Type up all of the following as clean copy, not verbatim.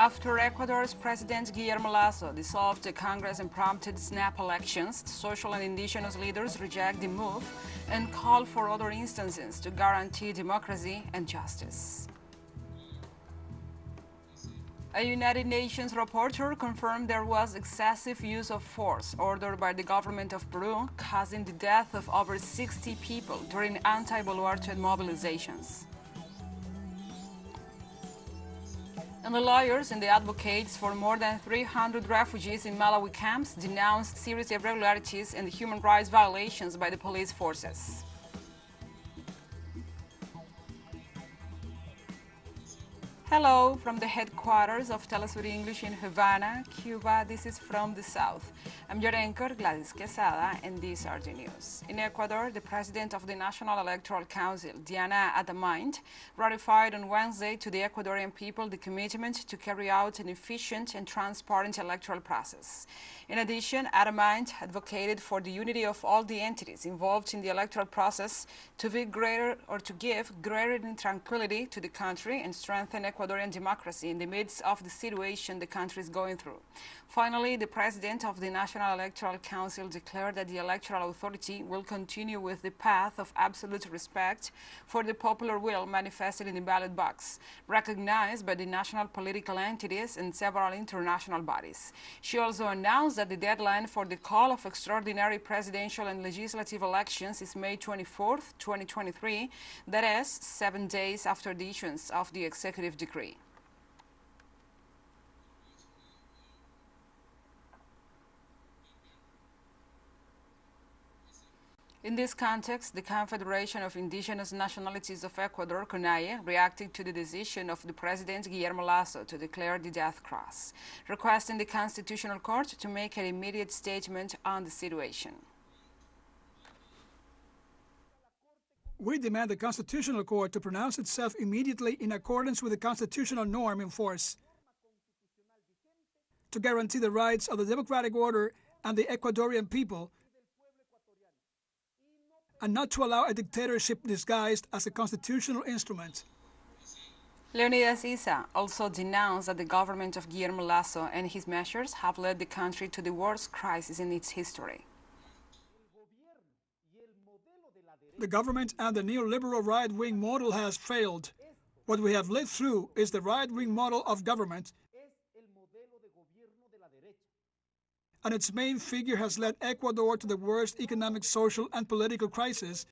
After Ecuador's President Guillermo Lasso dissolved the Congress and prompted snap elections, social and indigenous leaders reject the move and call for other instances to guarantee democracy and justice. A United Nations reporter confirmed there was excessive use of force ordered by the government of Peru, causing the death of over 60 people during anti-Boluarte mobilizations. And the lawyers and the advocates for more than 300 refugees in Malawi camps denounced serious irregularities and human rights violations by the police forces. Hello from the headquarters of TeleSUR English in Havana, Cuba. This is From the South. I'm your anchor, Gladys Quesada, and these are the news. In Ecuador, the president of the National Electoral Council, Diana Adamant, ratified on Wednesday to the Ecuadorian people the commitment to carry out an efficient and transparent electoral process. In addition, Adamant advocated for the unity of all the entities involved in the electoral process to give greater tranquility to the country and strengthen Ecuadorian democracy in the midst of the situation the country is going through. Finally, the president of the National Electoral Council declared that the electoral authority will continue with the path of absolute respect for the popular will manifested in the ballot box, recognized by the national political entities and several international bodies. She also announced that the deadline for the call of extraordinary presidential and legislative elections is May 24th, 2023, that is, 7 days after the issuance of the executive decree. In this context, the Confederation of Indigenous Nationalities of Ecuador, CONAIE, reacted to the decision of the President Guillermo Lasso to declare the death cross, requesting the Constitutional Court to make an immediate statement on the situation. We demand the Constitutional Court to pronounce itself immediately in accordance with the constitutional norm in force, to guarantee the rights of the democratic order and the Ecuadorian people, and not to allow a dictatorship disguised as a constitutional instrument. Leonidas Issa also denounced that the government of Guillermo Lasso and his measures have led the country to the worst crisis in its history. The government and the neoliberal right-wing model has failed. What we have lived through is the right-wing model of government, and its main figure has led Ecuador to the worst economic, social, and political crisis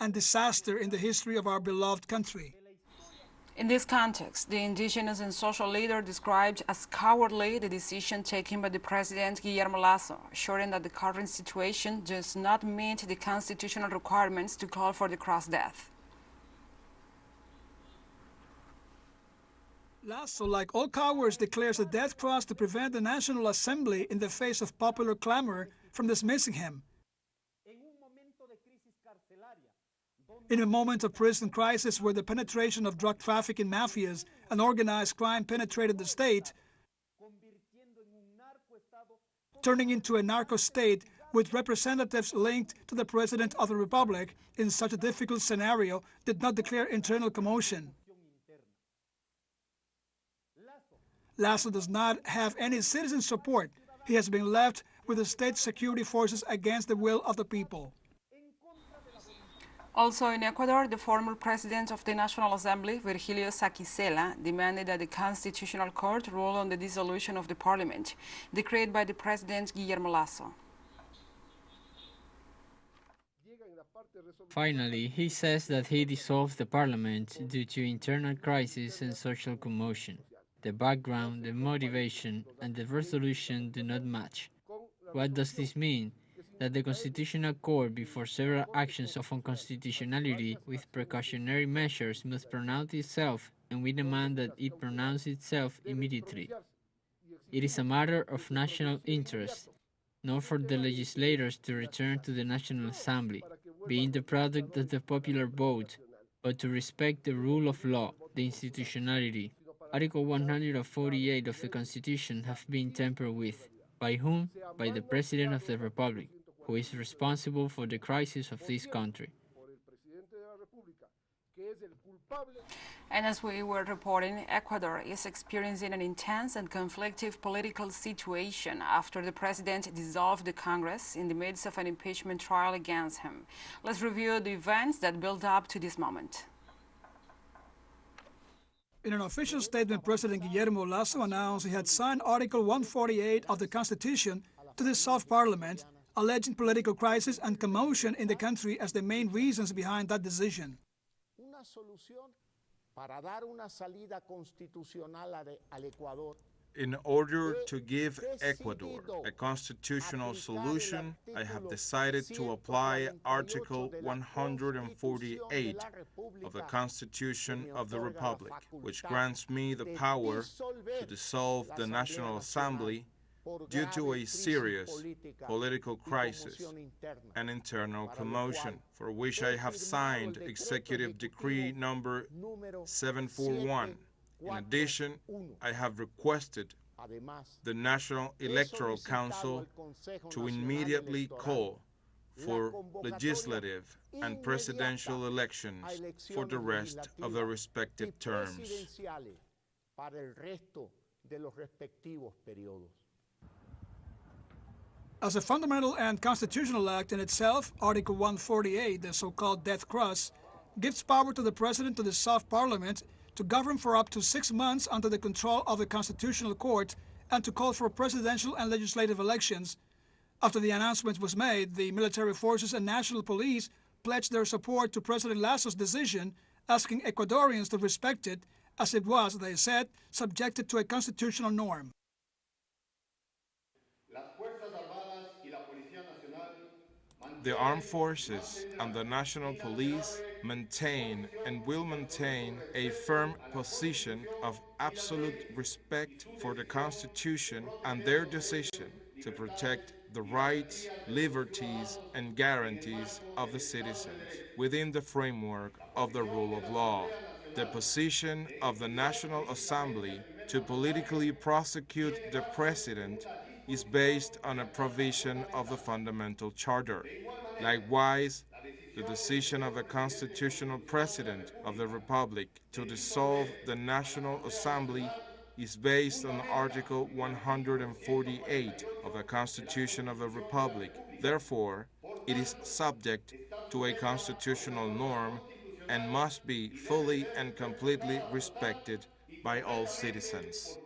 and disaster in the history of our beloved country. In this context, the indigenous and social leader described as cowardly the decision taken by the President Guillermo Lasso, assuring that the current situation does not meet the constitutional requirements to call for the cross death. Lasso, like all cowards, declares a death cross to prevent the National Assembly, in the face of popular clamor, from dismissing him. In a moment of prison crisis where the penetration of drug trafficking mafias and organized crime penetrated the state, turning into a narco state with representatives linked to the President of the Republic, in such a difficult scenario, did not declare internal commotion. Lasso does not have any citizen support. He has been left with the state security forces against the will of the people. Also in Ecuador, the former president of the National Assembly, Virgilio Saquicela, demanded that the Constitutional Court rule on the dissolution of the parliament, decreed by the President Guillermo Lasso. Finally, he says that he dissolved the parliament due to internal crisis and social commotion. The background, the motivation, and the resolution do not match. What does this mean? That the Constitutional Court, before several actions of unconstitutionality with precautionary measures, must pronounce itself, and we demand that it pronounce itself immediately. It is a matter of national interest, not for the legislators to return to the National Assembly, being the product of the popular vote, but to respect the rule of law, the institutionality. Article 148 of the Constitution have been tampered with. By whom? By the President of the Republic, who is responsible for the crisis of this country. And as we were reporting, Ecuador is experiencing an intense and conflictive political situation after the president dissolved the Congress in the midst of an impeachment trial against him. Let's review the events that built up to this moment. In an official statement, President Guillermo Lasso announced he had signed Article 148 of the Constitution to dissolve Parliament, alleging political crisis and commotion in the country as the main reasons behind that decision. In order to give Ecuador a constitutional solution, I have decided to apply Article 148 of the Constitution of the Republic, which grants me the power to dissolve the National Assembly due to a serious political crisis and internal commotion, for which I have signed Executive Decree number 741. In addition, I have requested the National Electoral Council to immediately call for legislative and presidential elections for the rest of the respective terms. As a fundamental and constitutional act in itself, Article 148, the so-called death cross, gives power to the president to dissolve Parliament, to govern for up to 6 months under the control of the Constitutional Court, and to call for presidential and legislative elections. After the announcement was made, the military forces and national police pledged their support to President Lasso's decision, asking Ecuadorians to respect it, as it was, they said, subjected to a constitutional norm. The armed forces and the national police maintain and will maintain a firm position of absolute respect for the Constitution and their decision to protect the rights, liberties, and guarantees of the citizens within the framework of the rule of law. The position of the National Assembly to politically prosecute the President is based on a provision of the Fundamental Charter. Likewise, the decision of the Constitutional President of the Republic to dissolve the National Assembly is based on Article 148 of the Constitution of the Republic. Therefore, it is subject to a constitutional norm and must be fully and completely respected by all citizens.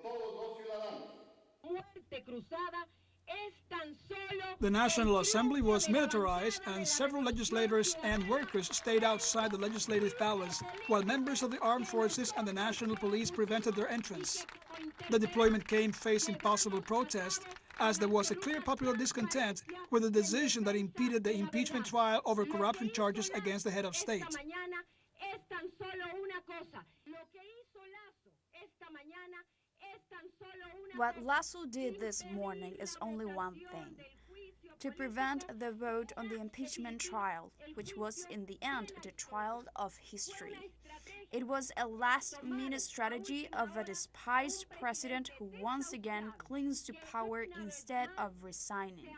The National Assembly was militarized and several legislators and workers stayed outside the Legislative Palace while members of the armed forces and the National Police prevented their entrance. The deployment came facing possible protest as there was a clear popular discontent with the decision that impeded the impeachment trial over corruption charges against the head of state. What Lasso did this morning is only one thing: to prevent the vote on the impeachment trial, which was in the end the trial of history. It was a last-minute strategy of a despised president who once again clings to power instead of resigning,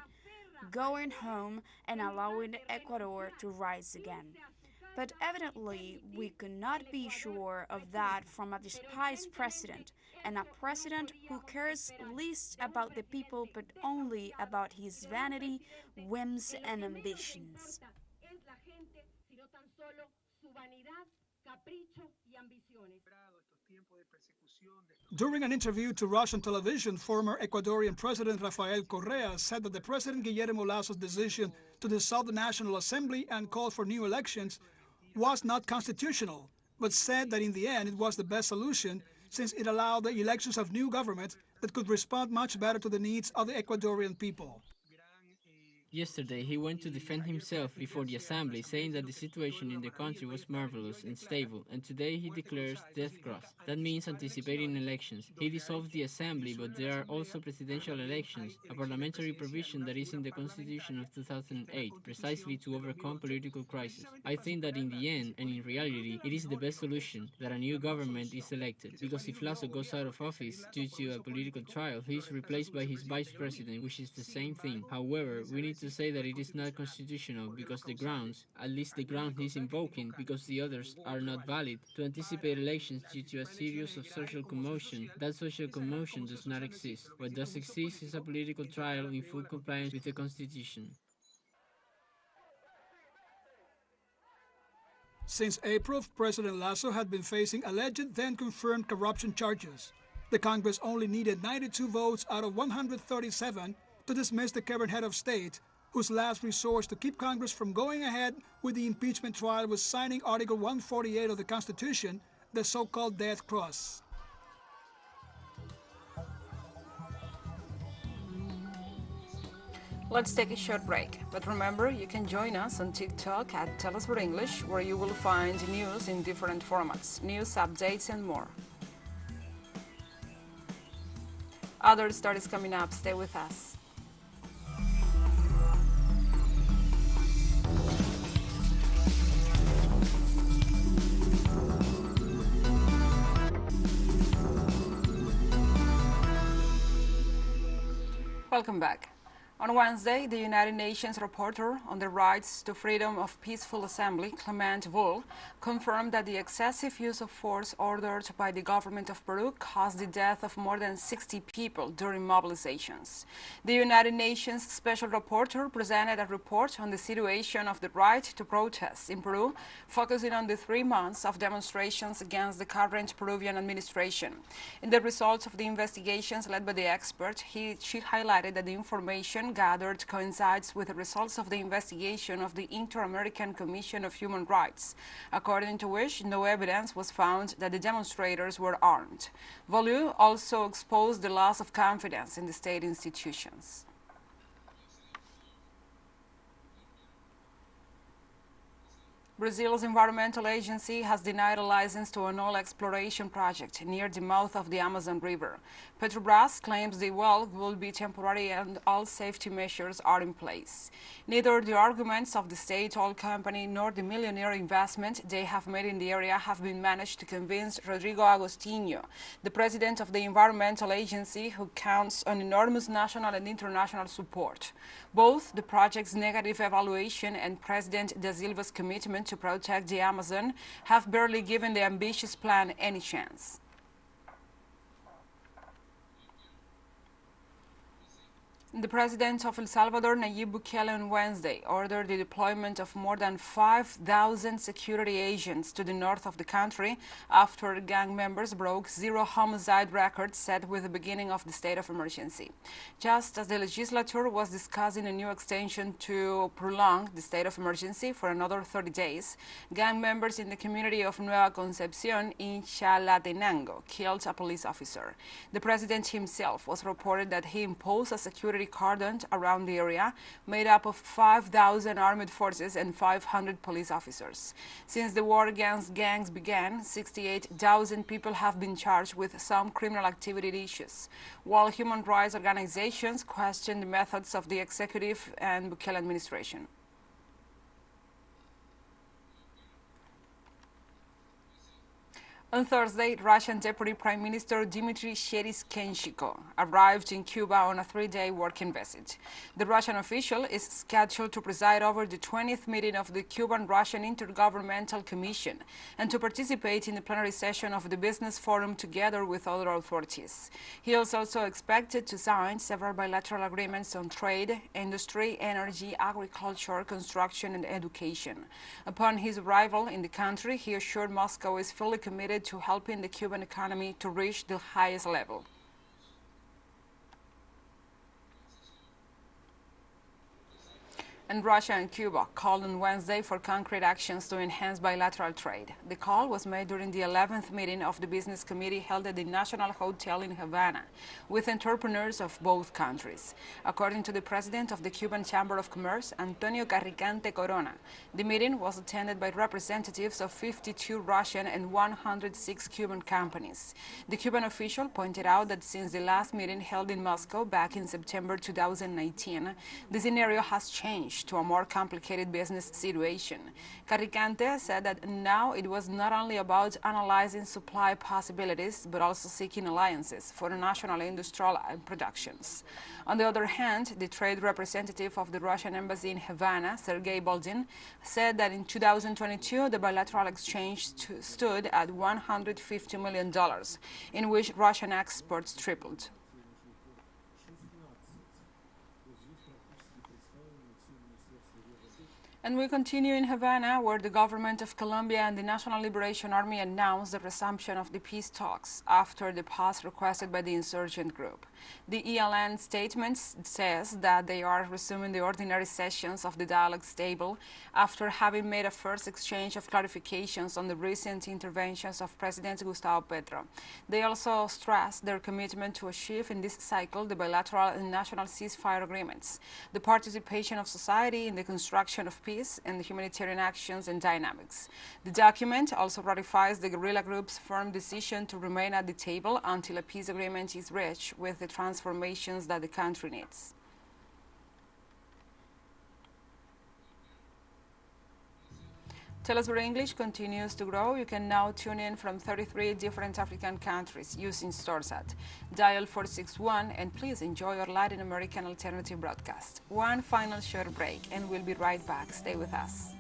going home and allowing Ecuador to rise again. But evidently, we could not be sure of that from a despised president, and a president who cares least about the people but only about his vanity, whims, and ambitions. During an interview to Russian television, former Ecuadorian President Rafael Correa said that the President Guillermo Lasso's decision to dissolve the National Assembly and call for new elections was not constitutional, but said that in the end it was the best solution since it allowed the elections of new government that could respond much better to the needs of the Ecuadorian people. Yesterday, he went to defend himself before the assembly, saying that the situation in the country was marvelous and stable, and today he declares death cross. That means anticipating elections. He dissolved the assembly, but there are also presidential elections, a parliamentary provision that is in the Constitution of 2008, precisely to overcome political crisis. I think that in the end, and in reality, it is the best solution that a new government is elected, because if Lasso goes out of office due to a political trial, he is replaced by his vice president, which is the same thing. However, we need to to say that it is not constitutional because the grounds, at least the ground he's invoking because the others are not valid, to anticipate elections due to a series of social commotion, that social commotion does not exist. What does exist is a political trial in full compliance with the Constitution. Since April, President Lasso had been facing alleged then confirmed corruption charges. The Congress only needed 92 votes out of 137 to dismiss the current head of state, whose last resource to keep Congress from going ahead with the impeachment trial was signing Article 148 of the Constitution, the so-called death cross. Let's take a short break, but remember you can join us on TikTok at TeleSUR English, where you will find news in different formats, news updates and more. Other stories coming up, stay with us. Welcome back. On Wednesday, the United Nations rapporteur on the rights to freedom of peaceful assembly, Clement Wool, confirmed that the excessive use of force ordered by the government of Peru caused the death of more than 60 people during mobilizations. The United Nations special rapporteur presented a report on the situation of the right to protest in Peru, focusing on the 3 months of demonstrations against the current Peruvian administration. In the results of the investigations led by the expert, she highlighted that the information gathered coincides with the results of the investigation of the Inter-American Commission of Human Rights, according to which no evidence was found that the demonstrators were armed. Volu also exposed the loss of confidence in the state institutions. Brazil's environmental agency has denied a license to an oil exploration project near the mouth of the Amazon River. Petrobras claims the well will be temporary and all safety measures are in place. Neither the arguments of the state oil company nor the millionaire investment they have made in the area have been managed to convince Rodrigo Agostinho, the president of the environmental agency, who counts on enormous national and international support. Both the project's negative evaluation and President Da Silva's commitment to protect the Amazon have barely given the ambitious plan any chance. The president of El Salvador, Nayib Bukele, on Wednesday ordered the deployment of more than 5,000 security agents to the north of the country after gang members broke 0 homicide records set with the beginning of the state of emergency. Just as the legislature was discussing a new extension to prolong the state of emergency for another 30 days, gang members in the community of Nueva Concepcion in Chalatenango killed a police officer. The president himself was reported that he imposed a security cordon around the area, made up of 5,000 armed forces and 500 police officers. Since the war against gangs began, 68,000 people have been charged with some criminal activity issues, while human rights organizations question the methods of the executive and Bukele administration. On Thursday, Russian Deputy Prime Minister Dmitry Shereskenshiko arrived in Cuba on a 3-day working visit. The Russian official is scheduled to preside over the 20th meeting of the Cuban-Russian Intergovernmental Commission and to participate in the plenary session of the Business Forum together with other authorities. He is also expected to sign several bilateral agreements on trade, industry, energy, agriculture, construction, and education. Upon his arrival in the country, he assured Moscow is fully committed to helping the Cuban economy to reach the highest level. And Russia and Cuba called on Wednesday for concrete actions to enhance bilateral trade. The call was made during the 11th meeting of the Business Committee held at the National Hotel in Havana with entrepreneurs of both countries. According to the president of the Cuban Chamber of Commerce, Antonio Carricante Corona, the meeting was attended by representatives of 52 Russian and 106 Cuban companies. The Cuban official pointed out that since the last meeting held in Moscow back in September 2019, the scenario has changed switch to a more complicated business situation. Carricante said that now it was not only about analyzing supply possibilities, but also seeking alliances for national industrial productions. On the other hand, the trade representative of the Russian embassy in Havana, Sergei Boldin, said that in 2022 the bilateral exchange stood at $150 million, in which Russian exports tripled. And we continue in Havana, where the government of Colombia and the National Liberation Army announced the resumption of the peace talks after the pause requested by the insurgent group. The ELN statement says that they are resuming the ordinary sessions of the dialogue table after having made a first exchange of clarifications on the recent interventions of President Gustavo Petro. They also stressed their commitment to achieve in this cycle the bilateral and national ceasefire agreements, the participation of society in the construction of peace, and humanitarian actions and dynamics. The document also ratifies the guerrilla group's firm decision to remain at the table until a peace agreement is reached with the transformations that the country needs. TeleSUR English continues to grow. You can now tune in from 33 different African countries using StoreSat. Dial 461 and please enjoy your Latin American alternative broadcast. One final short break and we'll be right back. Stay with us.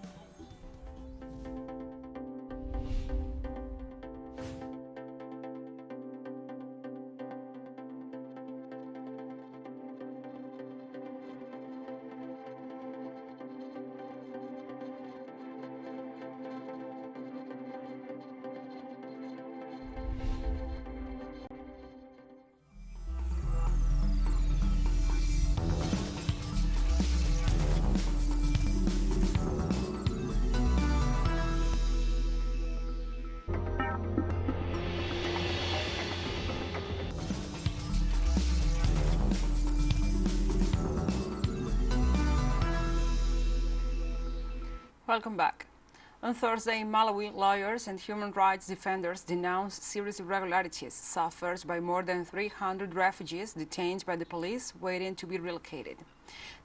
Welcome back. On Thursday, Malawi lawyers and human rights defenders denounced serious irregularities suffered by more than 300 refugees detained by the police waiting to be relocated.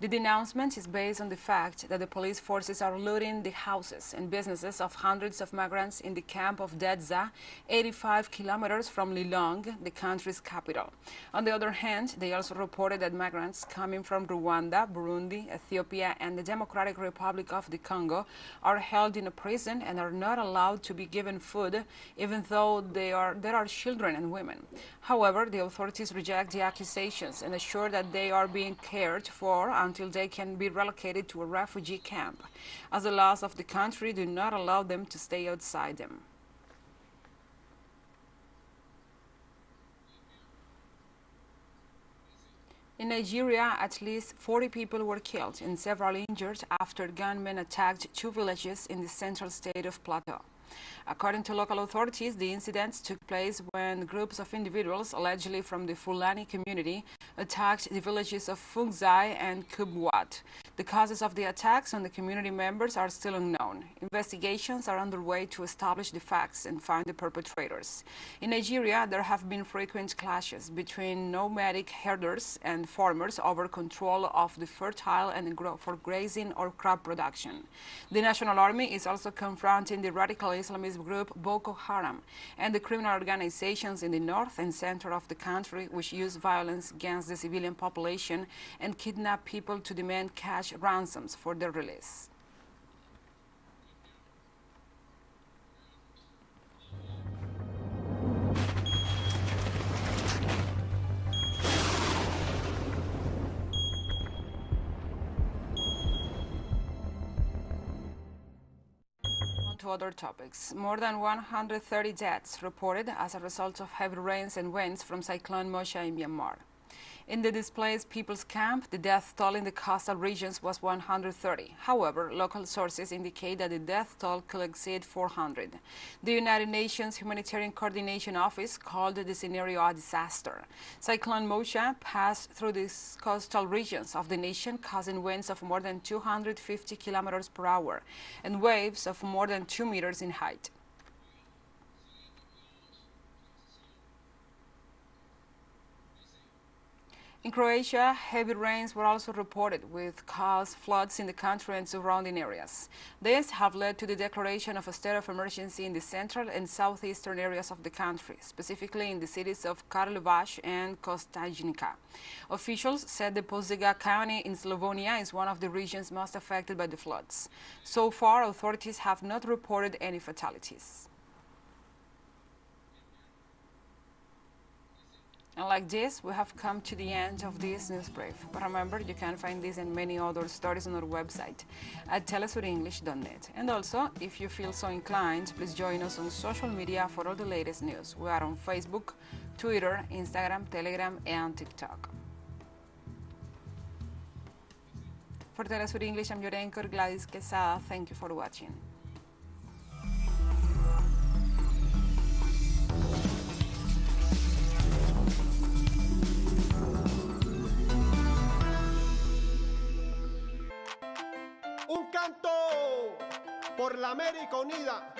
The denouncement is based on the fact that the police forces are looting the houses and businesses of hundreds of migrants in the camp of Dedza, 85 kilometers from Lilongwe, the country's capital. On the other hand, they also reported that migrants coming from Rwanda, Burundi, Ethiopia, and the Democratic Republic of the Congo are held in a prison and are not allowed to be given food, even though there are children and women. However, the authorities reject the accusations and assure that they are being cared for until they can be relocated to a refugee camp, as the laws of the country do not allow them to stay outside them. In Nigeria, at least 40 people were killed and several injured after gunmen attacked two villages in the central state of Plateau. According to local authorities, the incidents took place when groups of individuals, allegedly from the Fulani community, attacked the villages of Fungzai and Kubwat. The causes of the attacks on the community members are still unknown. Investigations are underway to establish the facts and find the perpetrators. In Nigeria, there have been frequent clashes between nomadic herders and farmers over control of the fertile and for grazing or crop production. The National Army is also confronting the radical Islamist group Boko Haram and the criminal organizations in the north and center of the country which use violence against the civilian population and kidnap people to demand cash ransoms for their release. To other topics. More than 130 deaths reported as a result of heavy rains and winds from Cyclone Mosha in Myanmar. In the displaced people's camp, the death toll in the coastal regions was 130. However, local sources indicate that the death toll could exceed 400. The United Nations Humanitarian Coordination Office called the scenario a disaster. Cyclone Mosha passed through the coastal regions of the nation, causing winds of more than 250 kilometers per hour and waves of more than 2 meters in height. In Croatia, heavy rains were also reported, with caused floods in the country and surrounding areas. These have led to the declaration of a state of emergency in the central and southeastern areas of the country, specifically in the cities of Karlovac and Kostajnica. Officials said the Požega County in Slavonia is one of the regions most affected by the floods. So far, authorities have not reported any fatalities. And like this, we have come to the end of this news brief. But remember, you can find this and many other stories on our website at telesurenglish.net. And also, if you feel so inclined, please join us on social media for all the latest news. We are on Facebook, Twitter, Instagram, Telegram, and TikTok. For TeleSUR English, I'm your anchor, Gladys Quesada. Thank you for watching. Un canto por la América unida.